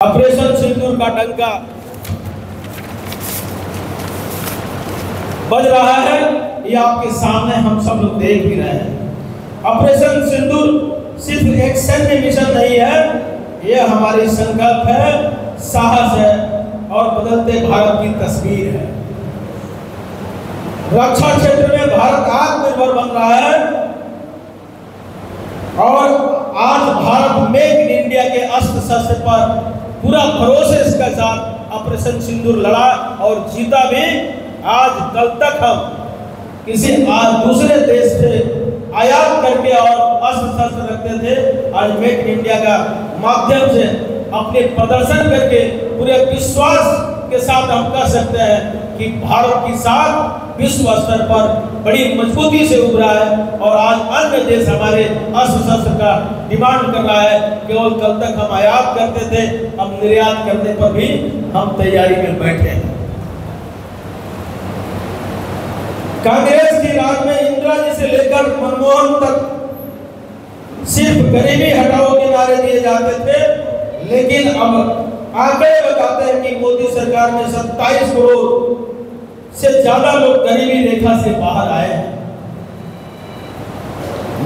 Operation सिंदूर का डंका बज रहा है, ये आपके सामने हम सब लोग देख भी रहे हैं। ऑपरेशन सिंदूर सिर्फ एक सैन्य मिशन नहीं है, ये हमारी संकल्प है, साहस है और बदलते भारत की तस्वीर है। रक्षा क्षेत्र में भारत आत्मनिर्भर बन रहा है और आज भारत मेक इन इंडिया के अस्त्र शस्त्र पर पूरा भरोसे के साथ ऑपरेशन सिंदूर लड़ा और जीता भी। आज कल तक हम किसी दूसरे देश से आयात करके और अस्त्र शस्त्र रखते थे, आज मेक इन इंडिया का माध्यम से अपने प्रदर्शन करके पूरे विश्वास के साथ हम कह सकते हैं कि भारत की साख विश्व स्तर पर बड़ी मजबूती से उभरा है और आज अन्य देश हमारे अस्त्र शस्त्र का डिमांड कर रहा है। केवल कल तक हम आयात करते थे, अब निर्यात करने पर भी हम तैयारी में बैठे हैं। कांग्रेस की राज में इंदिरा जी से लेकर मनमोहन तक सिर्फ गरीबी हटाओ के नारे दिए जाते थे, लेकिन अब आंकड़े बताते हैं कि मोदी सरकार में 27 करोड़ से ज्यादा लोग गरीबी रेखा से बाहर आए हैं।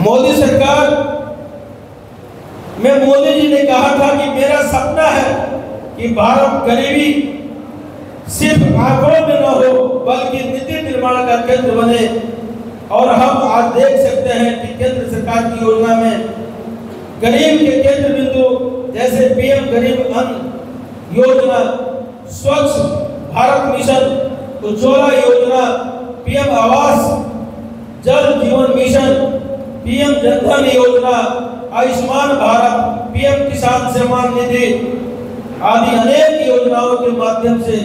मोदी सरकार में मोदी जी ने कहा था कि मेरा सपना है कि भारत गरीबी सिर्फ आंकड़ों में न हो बल्कि नीति निर्माण का केंद्र बने। और हम आज देख सकते हैं कि केंद्र सरकार की योजना में गरीब के केंद्र बिंदु जैसे पीएम गरीब अन्न योजना, स्वच्छ भारत मिशन, उज्ज्वला योजना, पीएम आवास, जल जीवन मिशन, पीएम जनधन योजना, आयुष्मान भारत, पीएम किसान सम्मान निधि आदि अनेक योजनाओं के माध्यम से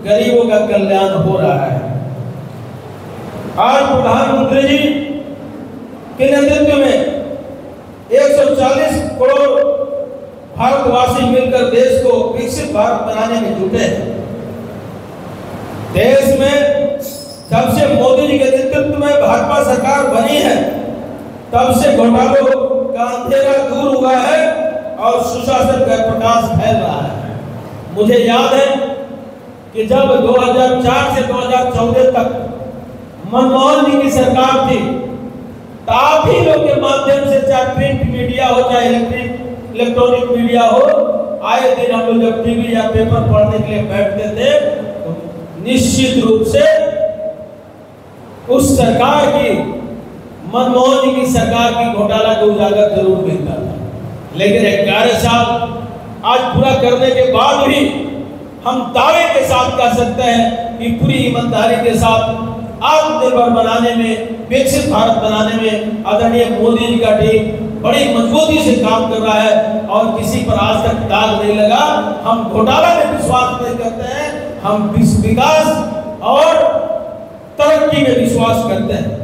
गरीबों का कल्याण हो रहा है। आज प्रधानमंत्री जी के नेतृत्व में 140 करोड़ भारतवासी मिलकर देश को विकसित भारत बनाने में जुटे हैं। देश में जब से मोदी जी के नेतृत्व में भाजपा सरकार बनी है, तब से घोटालों का अंधेरा दूर हुआ है और सुशासन का प्रकाश फैल रहा है। मुझे याद है कि जब 2004 से 2014 तक मनमोहन जी की सरकार थी, तो आप ही लोग के माध्यम से चाहे प्रिंट मीडिया हो चाहे इलेक्ट्रॉनिक मीडिया हो, आए दिन हम लोग जब टीवी या पेपर पढ़ने के लिए बैठते थे तो निश्चित रूप से उस सरकार की, मनमोहन जी की सरकार की घोटाला को उजागर जरूर मिलता था। लेकिन 11 साल आज पूरा करने के बाद भी हम दावे के साथ कह सकते हैं कि पूरी ईमानदारी के साथ आत्मनिर्भर बनाने में, विकसित भारत बनाने में आदरणीय मोदी जी का टीम बड़ी मजबूती से काम कर रहा है और किसी पर आज तक दाग नहीं लगा। हम घोटाला में विश्वास नहीं करते हैं, हम विकास और तरक्की में विश्वास करते हैं।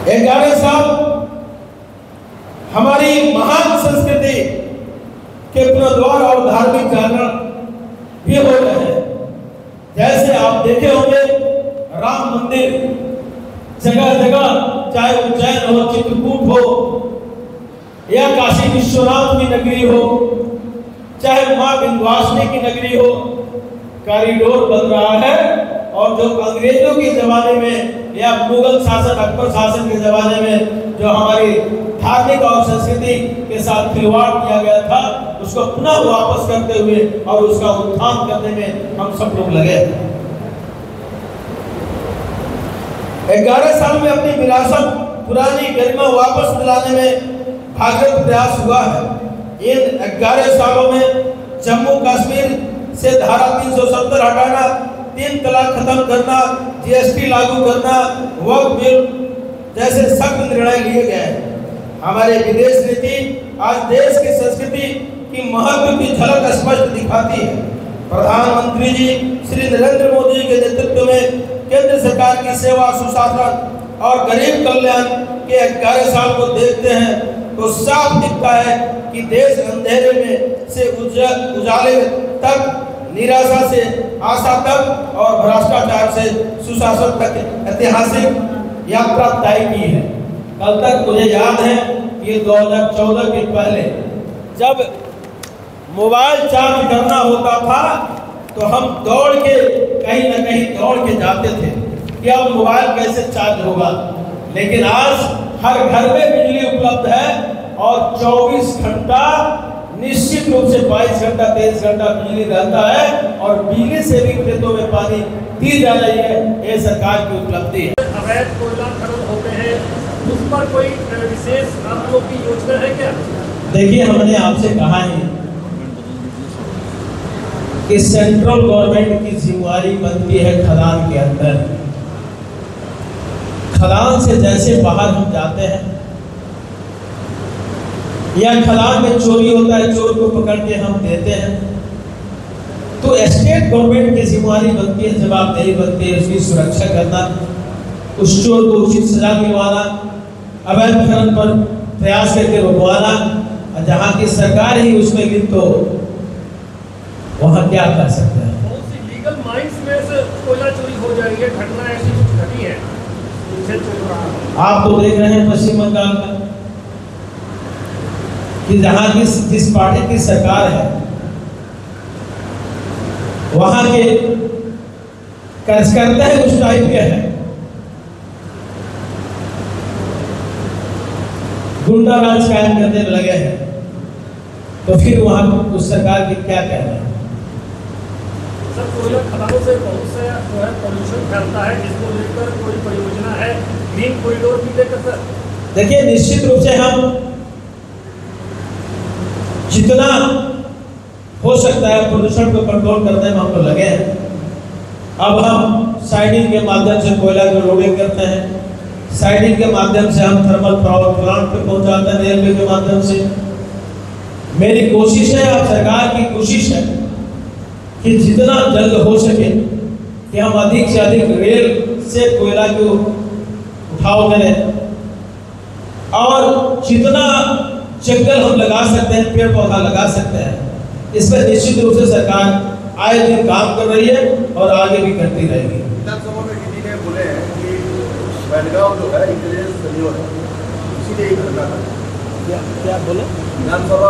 11 साल हमारी महान संस्कृति के पुनर्द्वार और धार्मिक जागरण भी हो रहे हैं। जैसे आप देखे होंगे, राम मंदिर जगह जगह, चाहे उज्जैन हो, चित्रकूट हो या काशी विश्वनाथ की नगरी हो, चाहे मां विंध्यवासिनी की नगरी हो, कॉरिडोर बन रहा है। और जो अंग्रेजों के जमाने में या मुगल शासन, अकबर शासन के जमाने में जो हमारी धार्मिक और संस्कृति के साथ खिलवाड़ किया गया था, उसको पुनः वापस करते हुए और उसका उत्थान करने में हम सब लोग लगे। 11 साल में अपनी विरासत, पुरानी गरिमा वापस दिलाने में भागीरथ प्रयास हुआ है। इन 11 सालों में जम्मू कश्मीर से धारा 370 हटाना, 3 तलाक खत्म करना, जीएसटी लागू करना, वक्फ बिल जैसे सख्त निर्णय लिए गए हैं। हमारे विदेश नीति आज देश की संस्कृति की महत्व की झलक स्पष्ट दिखाती है। प्रधानमंत्री जी श्री नरेंद्र मोदी के नेतृत्व में केंद्र सरकार की सेवा, सुशासन और गरीब कल्याण के 11 साल को देखते हैं तो साफ दिखता है कि देश अंधेरे में से उजाले तक, निराशा से आशा तक और भ्रष्टाचार से सुशासन तक ऐतिहासिक यात्रा तय की है। कल तक मुझे याद है कि 2014 के पहले जब मोबाइल चार्ज करना होता था तो हम दौड़ के कहीं ना कहीं दौड़ के जाते थे कि अब मोबाइल कैसे चार्ज होगा। लेकिन आज हर घर में बिजली उपलब्ध है और 24 घंटा निश्चित रूप से 22 घंटा 23 घंटा बिजली रहता है और बिजली से भी खेतों में पानी दी जा रही है। ये सरकार की उपलब्धि है। अवैध कोयला खनन होते हैं, उस पर कोई विशेष आप लोग की योजना है क्या? देखिए, हमने आपसे कहा है कि सेंट्रल गवर्नमेंट की जिम्मेदारी बनती है खदान के अंदर। खदान से जैसे बाहर हम जाते हैं या खदान में चोरी होता है, चोर को पकड़ के हम देते हैं, तो स्टेट गवर्नमेंट की जिम्मेदारी बनती है, जवाबदेही बनती है उसकी सुरक्षा करना, उस चोर को उचित सजा दिलवाना, अवैध खनन पर प्रयास करके रोकवाना। और जहाँ की सरकार ही उसमें लिप्त हो वहाँ क्या कर सकते हैं। बहुत सी लीगल माइंस में से कोयला चोरी हो जाएगी, घटना ऐसी कुछ घटी है, आप तो देख रहे हैं पश्चिम बंगाल में कि जहाँ की जिस पार्टी की सरकार है वहां के कार्यकर्ता है उस टाइप के हैं, गुंडा राज कायम करने में लगे हैं, तो फिर वहां उस सरकार की क्या कहना है। सर, कोयला खदानों से बहुत से जो है पॉल्यूशन फैलता है, जिसको लेकर कोई परियोजना है ग्रीन कॉरिडोर भी लेकर? सर देखिए, निश्चित रूप से हम जितना हो सकता है प्रदूषण को कंट्रोल करने में हम तो लगे हैं। अब हम साइडिंग के माध्यम से कोयला को लोडिंग करते हैं, साइडिंग के माध्यम से हम थर्मल पावर प्लांट पे पहुंचाते हैं, रेलवे के माध्यम से। मेरी कोशिश है और सरकार की कोशिश है कि जितना जल्द हो सके कि हम अधिक से अधिक रेल से कोयला को उठाव करें और जितना जंगल हम लगा सकते हैं, पेड़ पौधा लगा सकते हैं, इस पर निश्चित रूप से सरकार आए दिन काम कर रही है और आगे भी करती रहेगी। विधानसभा में दीदी ने बोले हैं कि बेलगांव जो है इसीलिए क्या बोले विधानसभा